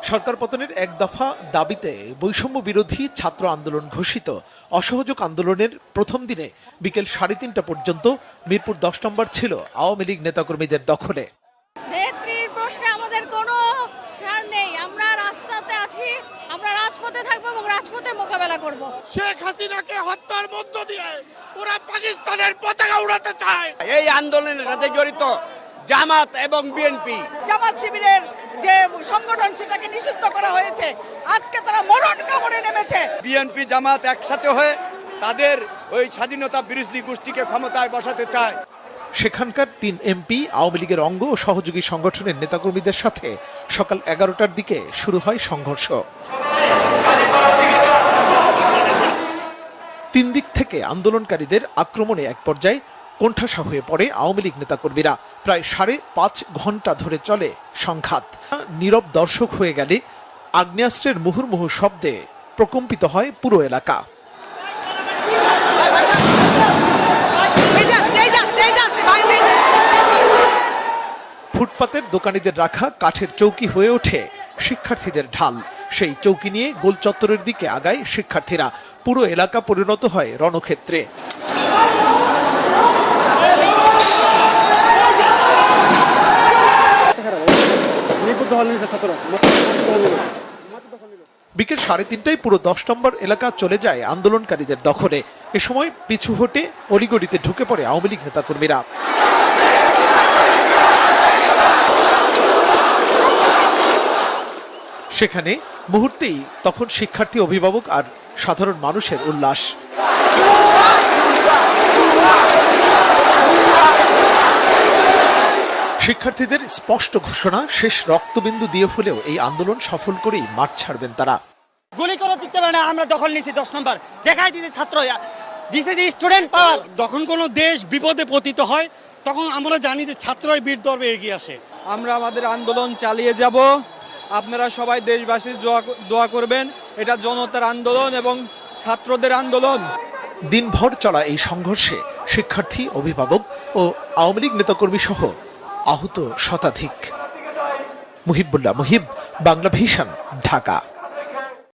সরকার পতনের এক দফা দাবিতে বৈষম্য বিরোধী ছাত্র আন্দোলন ঘোষিত অসহযোগ আন্দোলনের প্রথম দিনে বিকেল 3:30 পর্যন্ত মিরপুর 10 নম্বর ছিল আওয়ামী লীগ নেতাকর্মীদের দখলে। নেত্রীর প্রশ্নে আমাদের কোনো ছাড় নেই। আমরা রাস্তাতে আছি, আমরা রাজপথে থাকবো এবং রাজপথে মোকাবেলা করব। শেখ হাসিনাকে হত্যার মধ্য দিয়ে পুরো পাকিস্তানের পতাকা উড়াতে চায়। এই আন্দোলনের সাথে জড়িত জামাত এবং বিএনপি, জামাত শিবিরের যে সংগঠন সেটাকে নিষিদ্ধ করা হয়েছে। আজকে তারা মরণ কামড়ে নেমেছে। বিএনপি জামাত একসাথে হয়ে তাদের ওই স্বাধীনতা বিরোধী গোষ্ঠীকে ক্ষমতায় বসাতে চায়। সেখানকার 3 এমপি আওয়ামী লীগের অঙ্গ ও সহযোগী সংগঠনের নেতাকর্মীদের সাথে সকাল 11টার দিকে শুরু হয় সংঘর্ষ। 3 দিক থেকে আন্দোলনকারীদের আক্রমণে এক পর্যায়ে কোণঠাসা হয়ে পড়ে আওয়ামী লীগ নেতাকর্মীরা। প্রায় 5.5 ঘন্টা ধরে চলে সংঘাত। নীরব দর্শক হয়ে গেলে আগ্নেয়াস্ত্রের মুহুর্মুহু শব্দে প্রকম্পিত হয় পুরো এলাকা। ফুটপাতের দোকানিদের রাখা কাঠের চৌকি হয়ে ওঠে শিক্ষার্থীদের ঢাল। সেই চৌকি নিয়ে গোল চত্বরের দিকে আগায় শিক্ষার্থীরা। পুরো এলাকা পরিণত হয় রণক্ষেত্রে। বিকেল 3:30টায় পুরো 10 নম্বর এলাকা চলে যায় আন্দোলনকারীদের দখলে। এ সময় পিছু হটে অলিগলিতে ঢুকে পড়ে আওয়ামী লীগ নেতাকর্মীরা। সেখানে মুহূর্তেই তখন শিক্ষার্থী, অভিভাবক আর সাধারণ মানুষের উল্লাস। শিক্ষার্থীদের স্পষ্ট ঘোষণা, শেষ রক্তবিন্দু দিয়ে হলেও এই আন্দোলন সফল করেই মাঠ ছাড়বেন তারা। গুলি করে দিতে পারে না, আমরা দখল নিছি 10 নম্বর, দেখাই দিয়েছে ছাত্র, দিছে যে স্টুডেন্ট পাওয়ার। যখন কোনো দেশ বিপদে পতিত হয় তখন আমরা জানি যে ছাত্রই বীর দর্বে এগিয়ে আসে। আমরা আমাদের আন্দোলন চালিয়ে যাব। আপনারা সবাই দেশবাসীর দোয়া করবেন। এটা জনতার আন্দোলন এবং ছাত্রদের আন্দোলন। দিনভর চলা এই সংঘর্ষে শিক্ষার্থী, অভিভাবক ও আওয়ামী লীগ নেতাকর্মী সহ আহত শতাধিক। মুহিবুল্লাহ মুহিব, বাংলা ভিশন, ঢাকা।